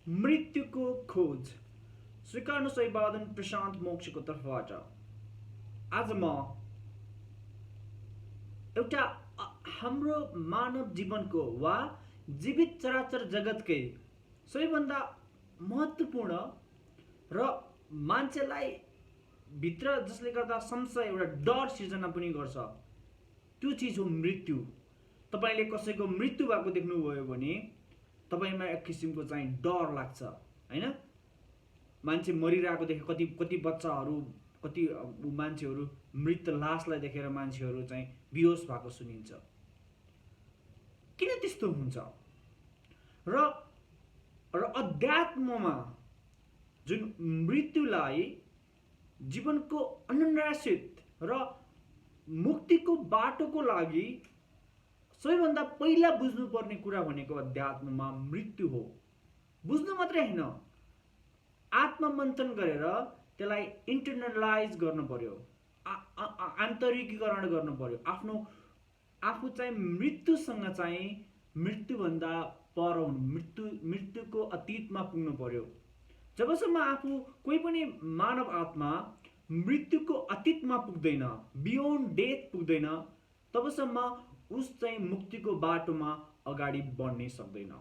मृत्युको खोज। स्वीकार्नुहोस् अभिवादन प्रशान्त मोक्षको तर्फबाट। आज म एउटा हाम्रो मानव जीवनको वा जीवित चराचर जगतकै सबैभन्दा महत्त्वपूर्ण र मान्छेलाई भित्र जसले गर्दा संशय एउटा डर सिर्जना पनि गर्छ त्यो चिज हो मृत्यु। तपाईँले कसैको मृत्यु भएको देख्नुभयो भने तपाईँमा एक किसिमको चाहिँ डर लाग्छ होइन। मान्छे मरिरहेको देखे कति कति बच्चाहरू कति मान्छेहरू मृत लासलाई देखेर मान्छेहरू चाहिँ बेहोस भएको सुनिन्छ। किन त्यस्तो हुन्छ? र र अध्यात्ममा जुन मृत्युलाई जीवनको अनुनाशित र मुक्तिको बाटोको लागि सबैभन्दा पहिला बुझ्नुपर्ने कुरा भनेको अध्यात्ममा मृत्यु हो। बुझ्नु मात्रै होइन, आत्ममन्थन गरेर त्यसलाई इन्टरनलाइज गर्नु पर्यो, आन्तरिकीकरण गर्नु पर्यो। आफू चाहिँ मृत्युसँग चाहिँ मृत्युभन्दा पर हुनु, मृत्युको अतीतमा पुग्नु पर्यो। जबसम्म आफू कोही पनि मानव आत्मा मृत्युको अतीतमा पुग्दैन, बियोन्ड डेथ पुग्दैन, तबसम्म उस चाहिँ मुक्तिको बाटोमा अगाडि बढ्नै सक्दैन।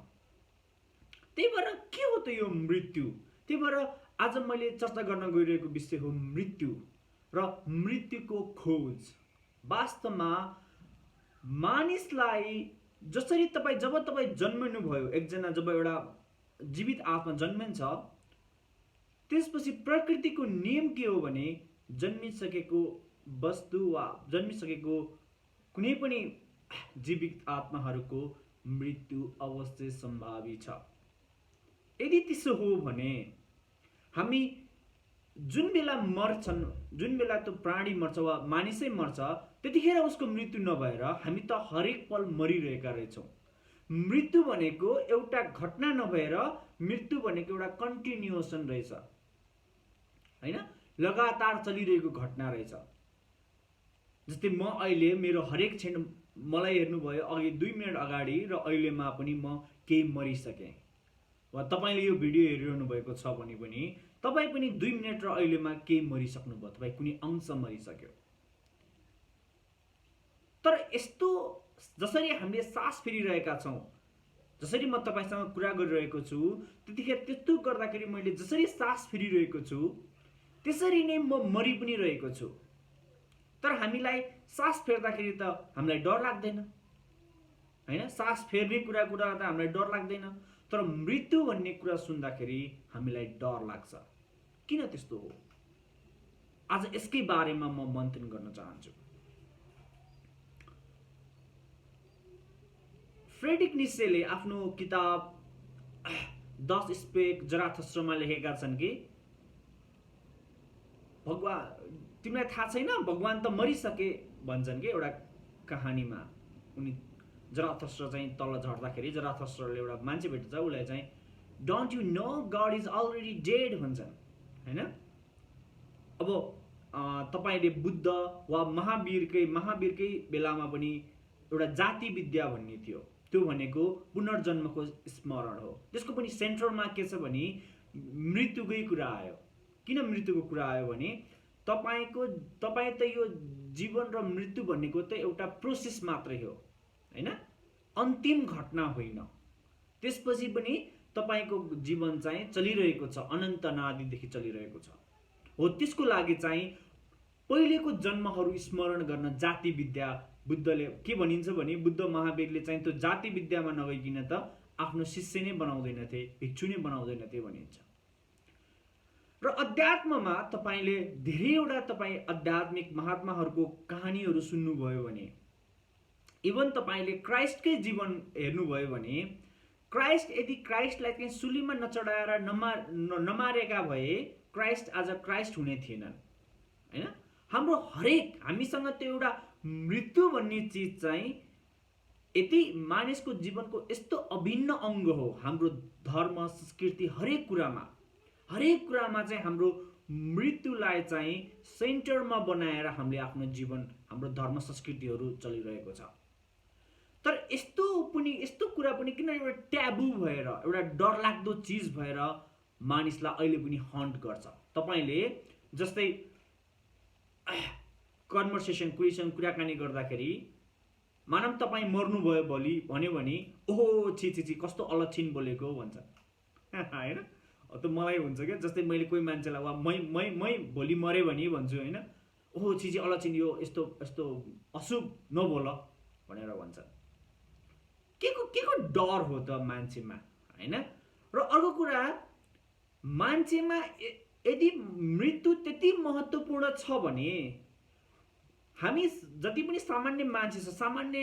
त्यही भएर के हो त यो मृत्यु? त्यही भएर आज मैले चर्चा गर्न गइरहेको विषय हो मृत्यु र मृत्युको खोज। वास्तवमा मानिसलाई जसरी जब तपाईँ जन्मिनुभयो, एकजना जब एउटा जीवित आत्मा जन्मिन्छ, त्यसपछि प्रकृतिको नियम के हो भने जन्मिसकेको वस्तु वा जन्मिसकेको कुनै पनि जीवित आत्माहरूको मृत्यु अवश्य सम्भावी छ। यदि त्यसो हो भने हामी जुन बेला मर्छन्, जुन बेला त्यो प्राणी मर्छ वा मानिसै मर्छ, त्यतिखेर उसको मृत्यु नभएर हामी त हरेक पल मरिरहेका रहेछौँ। मृत्यु भनेको एउटा घटना नभएर मृत्यु भनेको एउटा कन्टिन्युएसन रहेछ होइन, लगातार चलिरहेको घटना रहेछ। जस्तै म अहिले मेरो हरेक क्षण मलाई हेर्नुभयो अघि 2 मिनट अगाडि र अहिलेमा पनि म केही मरिसकेँ, वा तपाईँले यो भिडियो हेरिरहनु भएको छ भने पनि तपाईँ पनि 2 मिनट र अहिलेमा केही मरिसक्नुभयो, तपाईँ कुनै अंश मरिसक्यो। तर यस्तो जसरी हामीले सास फेरिरहेका छौँ, जसरी म तपाईँसँग कुरा गरिरहेको छु, त्यतिखेर त्यस्तो गर्दाखेरि मैले जसरी सास फेरिरहेको छु त्यसरी नै म मरि पनि रहेको छु। तर हामीलाई सास फेर्दाखेरि त हामीलाई डर लाग्दैन होइन, सास फेर्ने कुरा त हामीलाई डर लाग्दैन। तर मृत्यु भन्ने कुरा सुन्दाखेरि हामीलाई डर लाग्छ। किन त्यस्तो हो? आज यसकै बारेमा म मन्थन गर्न चाहन्छु। फ्रेडरिक नित्सेले आफ्नो किताब 10 स्पेक जराथस्ट्रमा लेखेका छन् कि तिमीलाई थाहा छैन भगवान त मरिसके भन्छन् कि एउटा कहानीमा। उनी जराथस्ट्र चाहिँ तल झर्दाखेरि जराथस्ट्रले एउटा मान्छे भेट्छ, उसलाई चाहिँ don't you know God is already dead भन्छन् होइन। अब तपाईँले बुद्ध वा महावीरकै बेलामा पनि एउटा जाति विद्या भन्ने थियो, त्यो भनेको पुनर्जन्मको स्मरण हो। त्यसको पनि सेन्ट्रलमा के छ भने मृत्युकै कुरा आयो। किन मृत्युको कुरा आयो भने तपाईँ त यो जीवन र मृत्यु भनेको त एउटा प्रोसेस मात्रै हो होइन, अन्तिम घटना होइन। त्यसपछि पनि तपाईँको जीवन चाहिँ चलिरहेको छ, अनन्त अनादिदेखि चलिरहेको छ। हो त्यसको लागि चाहिँ पहिलेको जन्महरू स्मरण गर्न जाति विद्या, बुद्धले के भनिन्छ भने बुद्ध महावीरले चाहिँ त्यो जाति विद्यामा नगइकन त आफ्नो शिष्य नै बनाउँदैनथे, भिक्षु नै बनाउँदैनथे भनिन्छ। र अध्यात्ममा तपाईँले धेरैवटा तपाईँ आध्यात्मिक महात्माहरूको कहानीहरू सुन्नुभयो भने, इभन तपाईँले क्राइस्टकै जीवन हेर्नुभयो भने यदि क्राइस्टलाई चाहिँ सुलीमा नचढाएर नमारेका भए क्राइस्ट आज क्राइस्ट हुने थिएनन् होइन। हाम्रो हामीसँग त्यो एउटा मृत्यु भन्ने चिज चाहिँ यति मानिसको जीवनको यस्तो अभिन्न अङ्ग हो। हाम्रो धर्म संस्कृति हरेक कुरामा चाहिँ हाम्रो मृत्युलाई चाहिँ सेन्टरमा बनाएर हामीले आफ्नो जीवन, हाम्रो धर्म संस्कृतिहरू चलिरहेको छ। तर यस्तो कुरा पनि किन एउटा ट्याबु भएर एउटा डरलाग्दो चिज भएर मानिसलाई अहिले पनि हन्ट गर्छ। तपाईँले जस्तै कन्भर्सेसन कोहीसँग कुराकानी गर्दाखेरि मानव तपाईँ मर्नुभयो भोलि भन्यो भने ओहो छि छि छि कस्तो अलक्षिण बोलेको भन्छ होइन। त मलाई हुन्छ क्या, जस्तै मैले कोही मान्छेलाई वा मै भोलि मरेँ भने भन्छु होइन, ओहो छि छि अलक्षिण यो यस्तो यस्तो अशुभ नबोल भनेर भन्छ। के को डर हो त मान्छेमा होइन। र अर्को कुरा, मान्छेमा यदि मृत्यु त्यति महत्त्वपूर्ण छ भने हामी जति पनि सामान्य मान्छे छ, सामान्य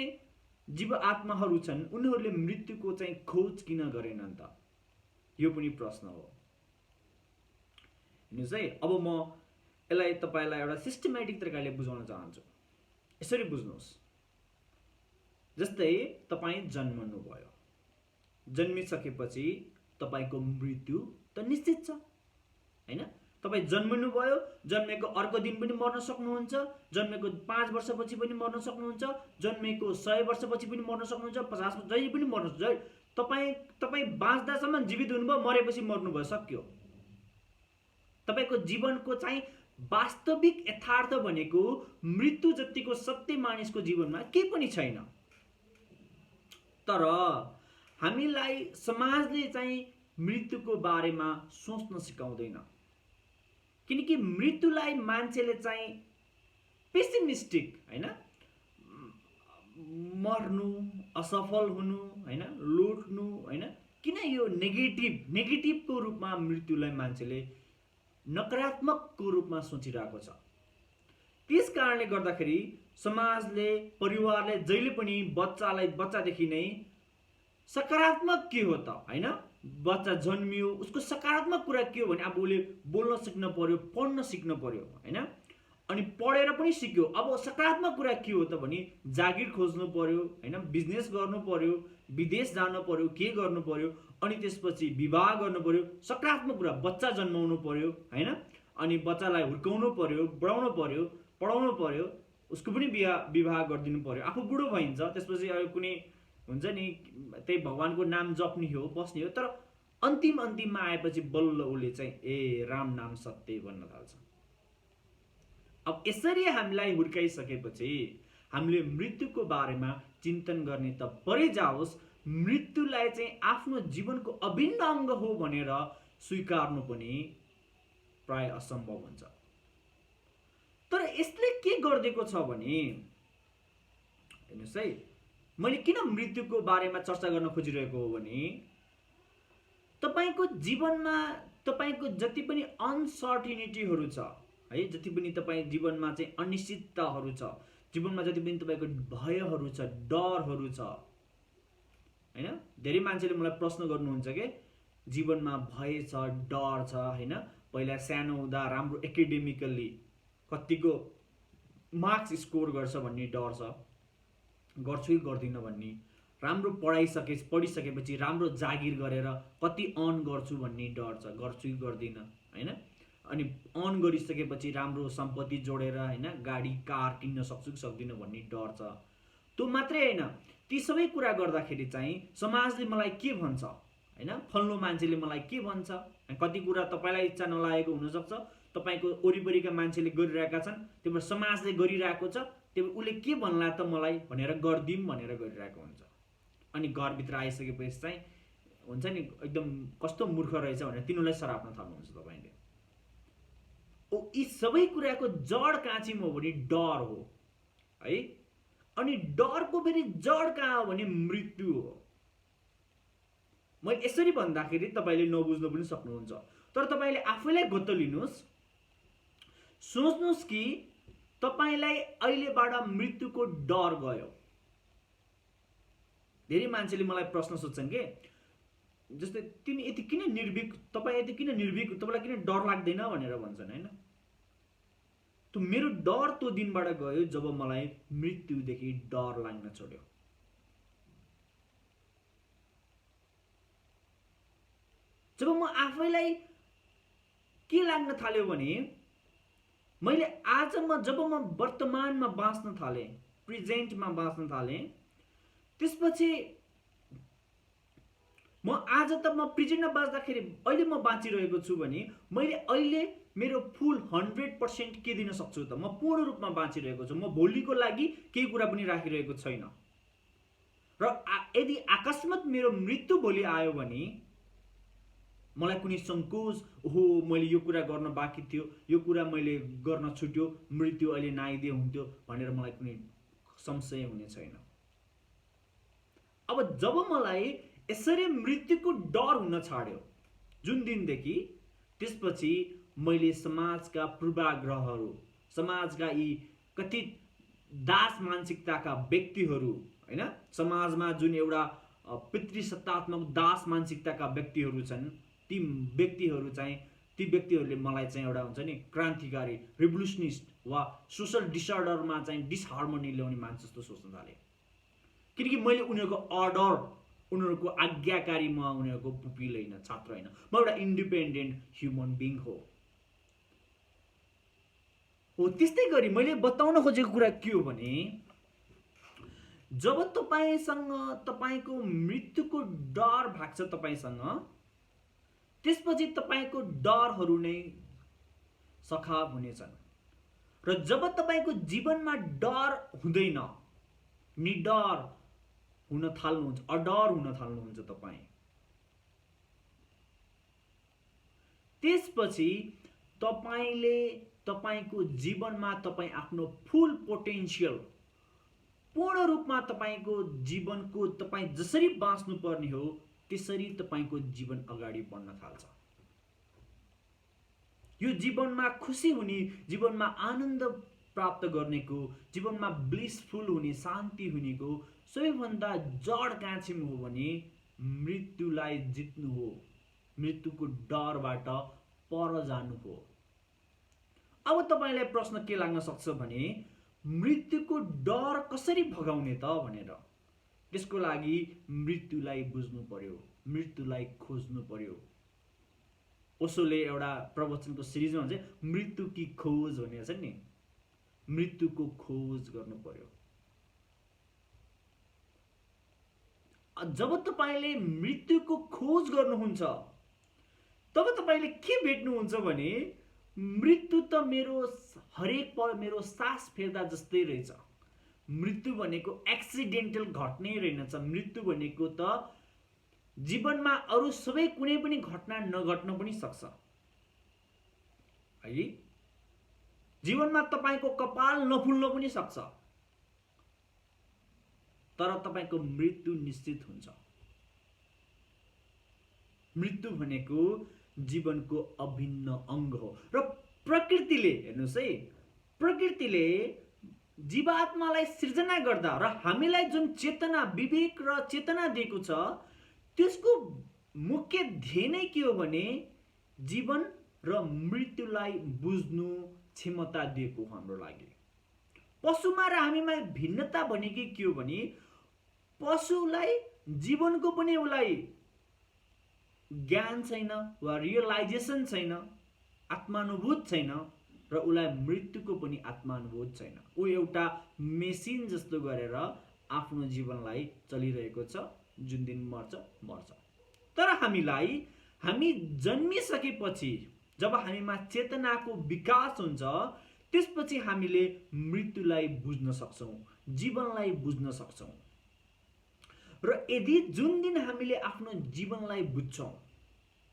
जीव आत्माहरू छन्, उनीहरूले मृत्युको चाहिँ खोज किन गरेनन् त? यो पनि प्रश्न हो। हेर्नुहोस् है, अब म यसलाई तपाईँलाई एउटा सिस्टमेटिक तरिकाले बुझाउन चाहन्छु। यसरी बुझ्नुहोस्, जस्तै तपाईँ जन्मनुभयो, जन्मिसकेपछि तपाईँको मृत्यु त निश्चित छ होइन। तपाईँ जन्मनुभयो, जन्मेको अर्को दिन पनि मर्न सक्नुहुन्छ, जन्मेको 5 वर्षपछि पनि मर्न सक्नुहुन्छ, जन्मेको 100 वर्षपछि पनि मर्न सक्नुहुन्छ, 50 वर्ष जहिले पनि मर्न सक्नुहुन्छ। तपाईँ बाँच्दासम्म जीवित हुनुभयो, मरेपछि मर्नुभयो, सक्यो। तपाईँको जीवनको चाहिँ वास्तविक यथार्थ भनेको मृत्यु जतिको सत्य मानिसको जीवनमा केही पनि छैन। तर हामीलाई समाजले चाहिँ मृत्युको बारेमा सोच्न सिकाउँदैन, किनकि मृत्युलाई मान्छेले चाहिँ पेसिमिस्टिक होइन, मर्नु, असफल हुनु होइन, लुट्नु होइन, किन यो नेगेटिभको रूपमा मृत्युलाई मान्छेले नकारात्मकको रूपमा सोचिरहेको छ। त्यस कारणले गर्दाखेरि समाजले, परिवारले जहिले पनि बच्चादेखि नै सकारात्मक के हो त होइन, बच्चा जन्मियो उसको सकारात्मक कुरा के हो भने अब उसले बोल्न सिक्न पर्यो, पढ्न सिक्न पर्यो होइन, अनि पढेर पनि सिक्यो। अब सकारात्मक कुरा के हो त भने जागिर खोज्नु पर्यो होइन, बिजनेस गर्नु पर्यो, विदेश जानु पर्यो, के गर्नु पर्यो, अनि त्यसपछि विवाह गर्नु पर्यो। सकारात्मक कुरा, बच्चा जन्माउनु पर्यो होइन, अनि बच्चालाई हुर्काउनु पर्यो, बढाउनु पर्यो, पढाउनु पर्यो, उसको पनि विवाह गरिदिनु पर्यो। आफू बुढो भइन्छ, त्यसपछि अब कुनै हुन्छ नि त्यही भगवानको नाम जप्ने हो, बस्ने हो, तर अन्तिममा आएपछि बल्ल उसले चाहिँ ए राम नाम सत्य भन्न थाल्छ। अब यसरी हामीलाई हुर्काइसकेपछि हामीले मृत्युको बारेमा चिन्तन गर्ने त परै जाओस्, मृत्युलाई चाहिँ आफ्नो जीवनको अभिन्न अङ्ग हो भनेर स्वीकार्नु पनि प्राय असम्भव हुन्छ। तर यसले के गरिदिएको छ भने, हेर्नुहोस् है, मैले किन मृत्युको बारेमा चर्चा गर्न खोजिरहेको हो भने तपाईँको जीवनमा तपाईँको जति पनि अनसर्टिनिटीहरू छ है, जति पनि तपाईँ जीवनमा चाहिँ अनिश्चितताहरू छ, जीवनमा जति पनि तपाईँको भयहरू छ, डरहरू छ होइन। धेरै मान्छेले मलाई प्रश्न गर्नुहुन्छ कि जीवनमा भय छ, डर छ होइन, पहिला सानो हुँदा राम्रो एकाडेमिकल्ली कतिको मार्क्स स्कोर गर्छ भन्ने डर छ, गर्छु कि गर्दिनँ भन्ने, राम्रो पढिसकेपछि राम्रो जागिर गरेर कति अर्न गर्छु भन्ने डर छ, गर्छु कि गर्दिनँ होइन, अनि अर्न गरिसकेपछि राम्रो सम्पत्ति जोडेर होइन गाडी कार किन्न सक्छु कि सक्दिनँ भन्ने डर छ। त्यो मात्रै होइन, ती सबै कुरा गर्दाखेरि चाहिँ समाजले मलाई के भन्छ होइन, फल्लो मान्छेले मलाई के भन्छ, कति कुरा तपाईँलाई इच्छा नलागेको हुनसक्छ, तपाईँको वरिपरिका मान्छेले गरिरहेका छन्, त्यो भएर समाजले गरिरहेको छ, त्यो उसले के भन्ला त मलाई भनेर गरिदिउँ भनेर गरिरहेको हुन्छ। अनि घरभित्र आइसकेपछि चाहिँ हुन्छ नि एकदम कस्तो मूर्ख रहेछ भनेर तिनीहरूलाई सराप्न थाल्नुहुन्छ तपाईँले। यी सबै कुराको जड कहाँ चाहिँ हो भने डर हो है। अनि डरको फेरि जड कहाँ हो भने मृत्यु हो। मैले यसरी भन्दाखेरि तपाईँले नबुझ्नु पनि सक्नुहुन्छ, तर तपाईँले आफैलाई गत्त लिनुहोस्, सोच्नुहोस् कि तपाईँलाई अहिलेबाट मृत्युको डर गयो। धेरै मान्छेले मलाई प्रश्न सोध्छन् कि जस्तै तिमी यति किन निर्भीक, तपाईँ यति किन निर्भीक, तपाईँलाई किन डर लाग्दैन भनेर भन्छन् होइन। त्यो मेरो डर त्यो दिनबाट गयो जब मलाई मृत्युदेखि डर लाग्न छोड्यो। जब म आफैलाई के लाग्न थाल्यो भने मैले जब म वर्तमानमा बाँच्न थालेँ, प्रेजेन्टमा बाँच्न थालेँ, त्यसपछि म आज त म प्रेजेन्टमा बाँच्दाखेरि अहिले म बाँचिरहेको छु भने मैले अहिले मेरो फुल 100% के दिन सक्छु त? म पूर्ण रूपमा बाँचिरहेको छु। म भोलिको लागि केही कुरा पनि राखिरहेको छैन। र यदि अकस्मात मेरो मृत्यु भोलि आयो भने मलाई कुनै सङ्कोच, ओहो मैले यो कुरा गर्न बाँकी थियो, यो कुरा मैले गर्न छुट्यो, मृत्यु अहिले नआइदिए हुन्थ्यो भनेर मलाई कुनै संशय हुने छैन। अब जब मलाई यसरी मृत्युको डर हुन छाड्यो जुन दिनदेखि, त्यसपछि मैले समाजका पूर्वाग्रहहरू, समाजका यी कथित दास मानसिकताका व्यक्तिहरू, हैन, समाजमा जुन एउटा पितृसत्तात्मक दास मानसिकताका व्यक्तिहरू छन्, ती व्यक्तिहरूले मलाई चाहिँ एउटा हुन्छ नि क्रान्तिकारी, रिभोल्युसनिस्ट वा सोसल डिसअर्डरमा चाहिँ डिसहार्मोनी ल्याउने मान्छे जस्तो सोच्न थालेँ। किनकि मैले उनीहरूको अर्डर, उनीहरूको आज्ञाकारी, म उनीहरूको पुपिल होइन, छात्र होइन, म एउटा इन्डिपेन्डेन्ट ह्युमन बिङ हो। त्यस्तै गरी मैले बताउन खोजेको कुरा के हो भने, जब तपाईसँग तपाईको मृत्युको डर भाग्छ तपाईसँग, त्यसपछि तपाईको डरहरू नै सखाप हुनेछन्। र जब तपाईको जीवनमा डर हुँदैन, निडर हुन थाल्नुहुन्छ, अडर हुन थाल्नुहुन्छ तपाईँ, त्यसपछि तपाईले तपाईको जीवनमा तपाईँ आफ्नो फुल पोटेन्सियल, पूर्ण रूपमा तपाईको जीवनको तपाईँ जसरी बाँच्नु पर्ने हो त्यसरी तपाईको जीवन अगाडि बढ्न थाल्छ। यो जीवनमा खुसी हुने, जीवनमा आनन्द प्राप्त गर्नेको, जीवनमा ब्लिसफुल हुने, शान्ति हुनेको सबैभन्दा जड कान्छिम हो भने मृत्युलाई जित्नु हो, मृत्युको डरबाट पर जानु हो। अब तपाईलाई प्रश्न के लाग्न सक्छ भने, मृत्युको डर कसरी भगाउने त भनेर। त्यसको लागि मृत्युलाई बुझ्नु पर्यो, मृत्युलाई खोज्नु पर्यो। ओशोले एउटा प्रवचनको सिरिजमा भन्छ, मृत्यु की खोज भनेको छ नि, मृत्युको खोज गर्नु पर्यो। जब तपाईले मृत्युको खोज गर्नुहुन्छ तब तपाईले के भेट्नुहुन्छ भने, मृत्यु त मेरो हरेक पल मेरो सास फेर्दा जस्तै रहेछ। मृत्यु भनेको एक्सिडेन्टल घट्नै रहेनछ। मृत्यु भनेको त जीवनमा अरू सबै कुनै पनि घटना नघट्न पनि सक्छ है। जीवनमा तपाईको कपाल नफुल्न पनि सक्छ, तर तपाईको मृत्यु निश्चित हुन्छ। मृत्यु भनेको जीवनको अभिन्न अंग हो। र प्रकृतिले, हेर्नुस् है, प्रकृतिले जीवात्मालाई सृजना गर्दा र हामीलाई जुन चेतना, विवेक र चेतना दिएको छ, त्यसको मुख्य ध्येय नै के हो भने जीवन र मृत्युलाई बुझ्नु क्षमता दिएको हाम्रो लागि। पशुमा र हामीमा भिन्नता भनेको के हो भने, पशुलाई जीवनको पनि उसलाई ज्ञान छैन वा रियलाइजेसन छैन, आत्मानुभूत छैन, र उसलाई मृत्युको पनि आत्मानुभूत छैन। ऊ एउटा मेसिन जस्तो गरेर आफ्नो जीवनलाई चलिरहेको छ, जुन दिन मर्छ। तर हामीलाई, हामी जन्मिसकेपछि जब हामीमा चेतनाको विकास हुन्छ, त्यसपछि हामीले मृत्युलाई बुझ्न सक्छौं, जीवनलाई बुझ्न सक्छौं। र यदि जुन दिन हामीले आफ्नो जीवनलाई बुझ्छौं,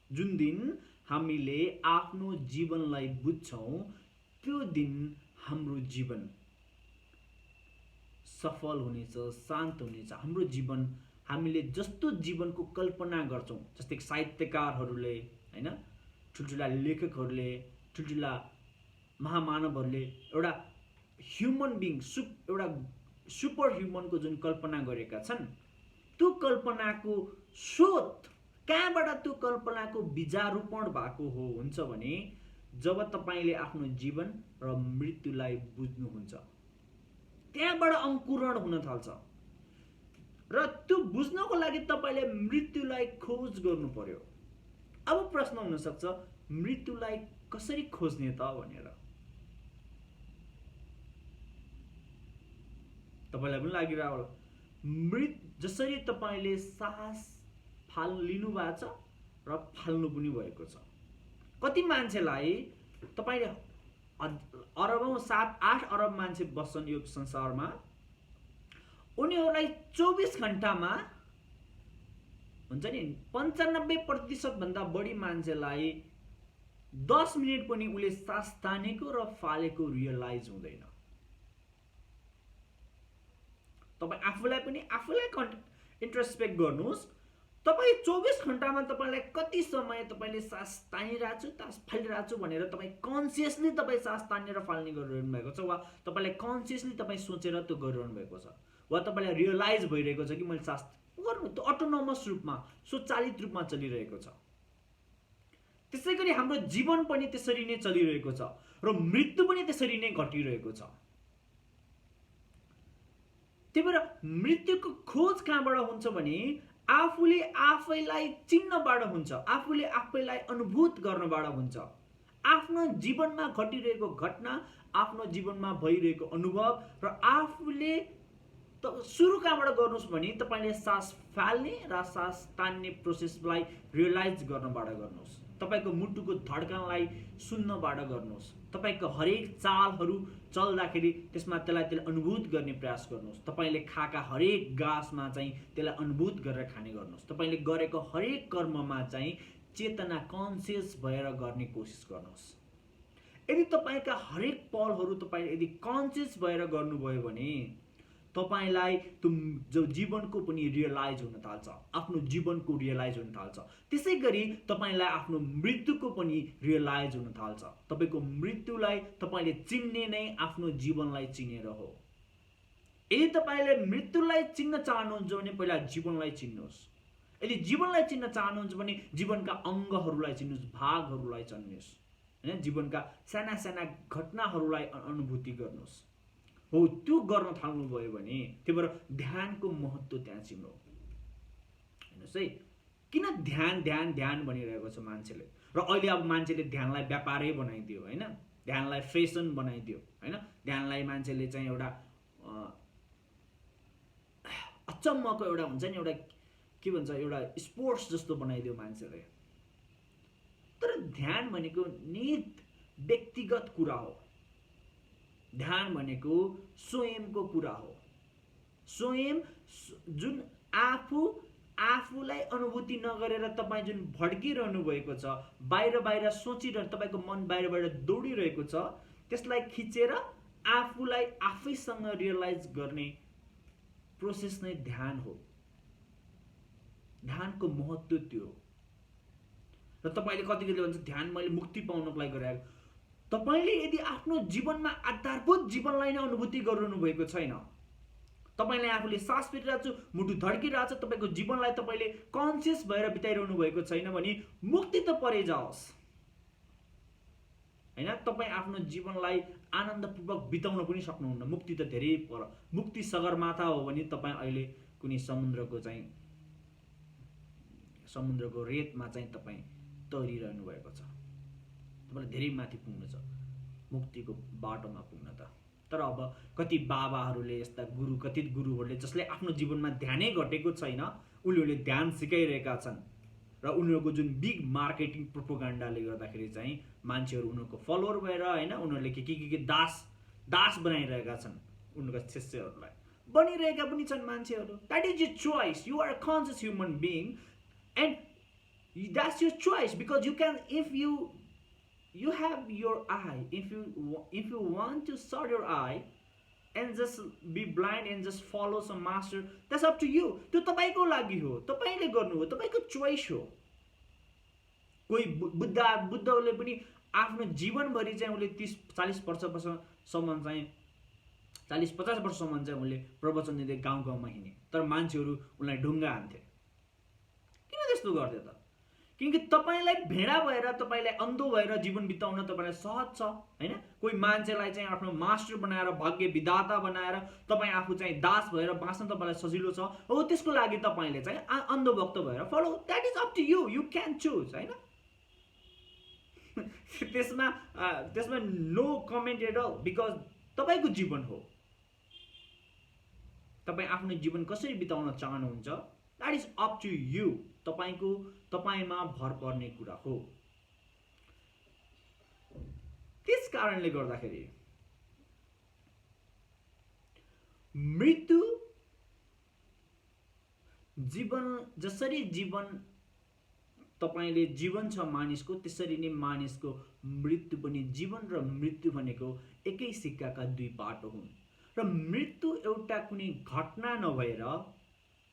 जुन दिन हामीले आफ्नो जीवनलाई बुझ्छौं, त्यो दिन हाम्रो जीवन सफल हुनेछ, शान्त हुनेछ। हाम्रो जीवन, हामीले जस्तो जीवनको कल्पना गर्छौं, जस्तै साहित्यकारहरूले, हैन, ठुल्ठुला लेखकहरूले, ठुल्ठुला महामानवहरूले एउटा ह्युमन बिङ, एउटा सुपर ह्युमनको जुन कल्पना गरेका छन्, त्यो कल्पनाको स्रोत कहाँबाट, त्यो कल्पनाको बीजारोपण भएको हुन्छ भने जब तपाईले आफ्नो जीवन र मृत्युलाई बुझ्नुहुन्छ, त्यहाँबाट अंकुरण हुन थाल्छ। र त्यो बुझ्नको लागि तपाईले मृत्युलाई खोज गर्नु पर्यो। अब प्रश्न हुन सक्छ, मृत्युलाई कसरी खोज्ने त भनेर। तपाईलाई पनि लागिरहेको होला, जसरी तपाईले सास लिनु भएको छ र फाल्नु पनि भएको छ। कति मान्छेलाई तपाईले अरबौं 7-8 अरब मान्छे बस्छन् यो संसारमा, उनीहरूलाई 24 घण्टामा हुन्छ नि 95% भन्दा बढी मान्छेलाई 10 मिनेट पनि उले सास तानेको र फालेको रियलाइज हुँदैन। तपाई आफूलाई इन्ट्रोस्पेक्ट गर्नुस्। तपाई 24 घण्टामा तपाईलाई कति समय तपाईले सास तानिरहेको छु, सास फालिरहेको छु भनेर तपाई कन्सियसली तपाई सास तानेर फाल्ने गरिरहनु भएको छ, वा तपाईलाई कन्सियसली तपाई सोचेर त्यो गरिरहनु भएको छ, वा तपाईलाई रियलाइज भइरहेको छ कि मैले सास गर्नु त्यो अटोनोमस रूपमा स्वचालित रूपमा चलिरहेको छ। त्यसैगरी हाम्रो जीवन पनि त्यसरी नै चलिरहेको छ र मृत्यु पनि त्यसरी नै घटिरहेको छ। त्यही भएर मृत्युको खोज कहाँबाट हुन्छ भने आफूले आफैलाई चिन्नबाट हुन्छ, आफूले आफैलाई अनुभूत गर्नबाट हुन्छ। आफ्नो जीवनमा घटिरहेको घटना, आफ्नो जीवनमा भइरहेको अनुभव र आफूले सुरु कहाँबाट गर्नुस् भने तपाईले सास फाल्ने र सास तान्ने प्रोसेसलाई रियलाइज गर्नबाट गर्नुस्। तपाईको मुटुको धड्कनलाई सुन्नबाट गर्नुस्। तपाईको हरेक चालहरू चल्दाखेरि त्यसलाई अनुभूत गर्ने प्रयास गर्नुस्। तपाईले खाएका हरेक गाँसमा चाहिँ त्यसलाई अनुभूत गरेर खाने गर्नुस्। तपाईले गरेको हरेक कर्ममा चाहिँ चेतना कन्सियस भएर गर्ने कोसिस गर्नुस्। यदि तपाईका हरेक पलहरू तपाईले यदि कन्सियस भएर गर्नुभयो भने तपाईलाई जो जीवनको पनि रियलाइज हुन थाल्छ, आफ्नो जीवनको रियलाइज हुन थाल्छ। त्यसैगरी तपाईलाई आफ्नो मृत्युको पनि रियलाइज हुन थाल्छ। तपाईको मृत्युलाई तपाईले चिन्ने नै आफ्नो जीवनलाई चिनेर हो। यदि तपाईले मृत्युलाई चिन्न चाहनुहुन्छ भने पहिला जीवनलाई चिन्नुहोस्। यदि जीवनलाई चिन्न चाहनुहुन्छ भने जीवनका अङ्गहरूलाई चिन्नुहोस्, भागहरूलाई चिन्नुहोस्, हैन, जीवनका साना साना घटनाहरूलाई अनुभूति गर्नुहोस्। हो त्यो गर्न थाल्नुभयो भने त्यही भएर ध्यानको महत्त्व त्यहाँ चिन्नु। हेर्नुहोस् है, किन ध्यान ध्यान ध्यान भनिरहेको छ मान्छेले, र अहिले अब मान्छेले ध्यानलाई व्यापारै बनाइदियो, हैन, ध्यानलाई फेसन बनाइदियो, हैन, ध्यानलाई मान्छेले चाहिँ एउटा अचम्मको एउटा हुन्छ नि, एउटा के भन्छ, एउटा स्पोर्ट्स जस्तो बनाइदियो मान्छेले। तर ध्यान भनेको नित व्यक्तिगत कुरा हो। ध्यान भनेको स्वयंको कुरा हो। स्वयं जुन आफूलाई अनुभूति नगरेर तपाईँ जुन भड्किरहनु भएको छ, बाहिर बाहिर सोचिरहनु, तपाईँको मन बाहिर बाहिर दौडिरहेको छ, त्यसलाई खिचेर आफूलाई आफैसँग रियलाइज गर्ने प्रोसेस नै ध्यान हो। ध्यानको महत्त्व त्यो हो। र तपाईले कति भन्छ ध्यान मैले मुक्ति पाउनको लागि गरेको। तपाईले यदि आफ्नो जीवनमा आधारभूत जीवनलाई नै अनुभूति गरिरहनु भएको छैन, तपाईले आफूले सास फेरिरहेको छु, मुटु धड्किरहेको छ, तपाईको जीवनलाई तपाईले कन्सियस भएर बिताइरहनु भएको छैन भने मुक्ति त परै जाओस्, हैन, तपाईँ आफ्नो जीवनको आनन्दपूर्वक बिताउन पनि सक्नुहुन्न। मुक्ति त धेरै पर। मुक्ति सगरमाथा हो भने तपाईँ अहिले कुनै समुद्रको रेतमा चाहिँ तपाईँ तैरिरहनु भएको छ। तपाईलाई धेरै माथि पुग्नु छ मुक्तिको बाटोमा पुग्न त। तर अब कति बाबाहरूले, यस्ता कथित गुरुहरूले जसले आफ्नो जीवनमा ध्यानै घटेको छैन, उनीहरूले ध्यान सिकाइरहेका छन् र उनीहरूको जुन बिग मार्केटिङ प्रोपोगन्डाले गर्दाखेरि चाहिँ मान्छेहरू उनीहरूको फलोवर भएर, हैन, उनीहरूले के दास बनाइरहेका छन् उनीहरूका शिष्यहरूलाई। बनिरहेका पनि छन् मान्छेहरू। That is your choice. You are a conscious human being and that's your choice, because you can, if you have your eye, if you want to shut your eye and just be blind and just follow some master, that's up to you. त्यो तपाईको लागि हो, तपाईले गर्नु हो, तपाईको choice हो। कोही बुद्धले पनि आफ्नो जीवनभरि चाहिँ उले 30-40 वर्षसम्म चाहिँ 40-50 वर्षसम्म चाहिँ उले प्रवचन दिँदै गाउँ गाउँमा हिँडे, तर मान्छेहरू उनलाई ढुङ्गा हान्थे। किन त्यस्तो गर्थे त? किनकि तपाईलाई भेडा भएर, तपाईलाई अन्धो भएर जीवन बिताउन तपाईलाई सहज छ, हैन। कोही मान्छेलाई चाहिँ आफ्नो मास्टर बनाएर, भाग्य विधाता बनाएर तपाईँ आफू चाहिँ दास भएर बाँच्न तपाईलाई सजिलो छ, हो त्यसको लागि तपाईले चाहिँ अन्धभक्त भएर follow, that is up to you, you can choose, हैन। त्यसमा no comment at all, because तपाईको जीवन हो। तपाईँ आफ्नो जीवन कसरी बिताउन चाहनुहुन्छ that is up to you, तपाईँमा भर पर्ने कुरा हो। त्यस कारणले गर्दाखेरि मृत्यु जीवन जसरी जीवन तपाईले जीवन छ मानिसको, त्यसरी नै मानिसको मृत्यु पनि, जीवन र मृत्यु भनेको एकै सिक्काका दुई पाटो हुन्। र मृत्यु एउटा कुनै घटना नभएर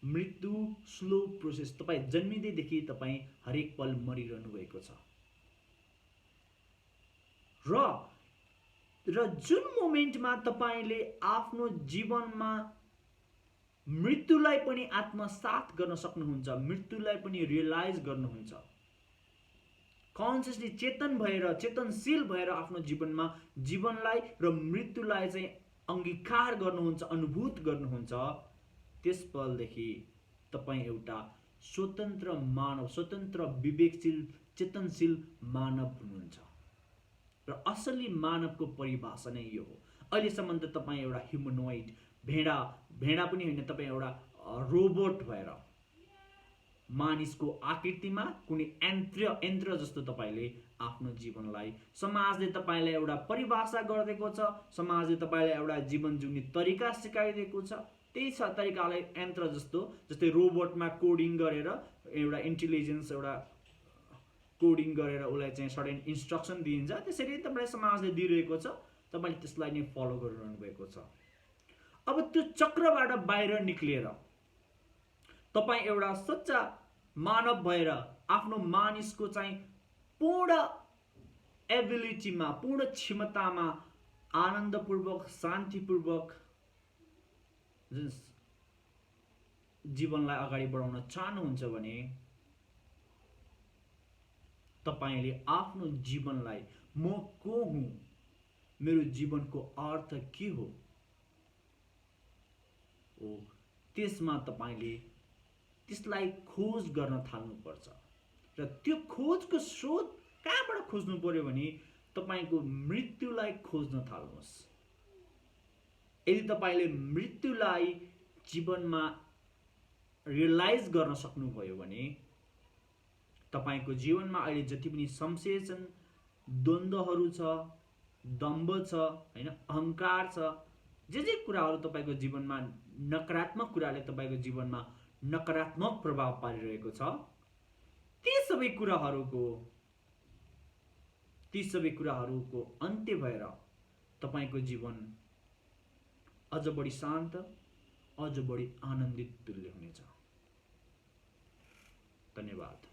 मृत्यु स्लो प्रोसेस, तपाईँ जन्मिँदैदेखि तपाईँ हरेक पल मरिरहनु भएको छ। र जुन मोमेन्टमा तपाईले आफ्नो जीवनमा मृत्युलाई पनि आत्मसात गर्न सक्नुहुन्छ, मृत्युलाई पनि रियलाइज गर्नुहुन्छ, कन्सियसली चेतनशील भएर आफ्नो जीवनमा जीवनलाई र मृत्युलाई चाहिँ अंगीकार गर्नुहुन्छ, अनुभूत गर्नुहुन्छ, त्यस पलदेखि तपाईँ एउटा स्वतन्त्र मानव, स्वतन्त्र विवेकशील चेतनशील मानव हुनुहुन्छ। र असली मानवको परिभाषा नै यो हो। अहिलेसम्म त तपाईँ एउटा ह्युमनोइड, भेडा पनि होइन, तपाईँ एउटा रोबोट भएर मानिसको आकृतिमा कुनै यन्त्र जस्तो तपाईले आफ्नो जीवनलाई, समाजले तपाईलाई एउटा परिभाषा गरिदिएको छ, समाजले तपाईलाई एउटा जीवन जिउने तरिका सिकाइदिएको छ, त्यही छ तरिकाले यन्त्र जस्तो, जस्तै रोबोटमा कोडिङ गरेर एउटा इन्टेलिजेन्स, एउटा कोडिङ गरेर उसलाई चाहिँ सर्टेन इन्स्ट्रक्सन दिइन्छ, त्यसरी तपाईलाई समाजले दिइरहेको छ, तपाईले त्यसलाई नै फलो गरिरहनु भएको छ। अब त्यो चक्रबाट बाहिर निक्लिएर तपाईँ एउटा सच्चा मानव भएर आफ्नो मानिसको चाहिँ पूर्ण एबिलिटीमा, पूर्ण क्षमतामा आनन्दपूर्वक, शान्तिपूर्वक जीवनलाई अगाडि बढाउन चाहनुहुन्छ भने तपाईले आफ्नो जीवनलाई म को हुँ, मेरो जीवनको अर्थ के हो, त्यसमा तपाईले त्यसलाई खोज गर्न थाल्नुपर्छ। र त्यो खोजको स्रोत कहाँबाट खोज्नु पर्यो भने तपाईको मृत्युलाई खोज्न थाल्नुहोस्। यदि तपाईले मृत्युलाई जीवनमा रियलाइज गर्न सक्नुभयो भने तपाईको जीवनमा अहिले जति पनि संशय छन्, द्वन्द्वहरू छ, दम्भ छ, हैन, अहंकार छ, जे कुराहरू तपाईको जीवनमा नकारात्मक कुराले तपाईको जीवनमा नकारात्मक प्रभाव पारिरहेको छ, ती सबै कुराहरूको अन्त्य भएर तपाईको जीवन अझ बढी शान्त, अझ बढी आनन्दित तुल्य हुनेछ। धन्यवाद।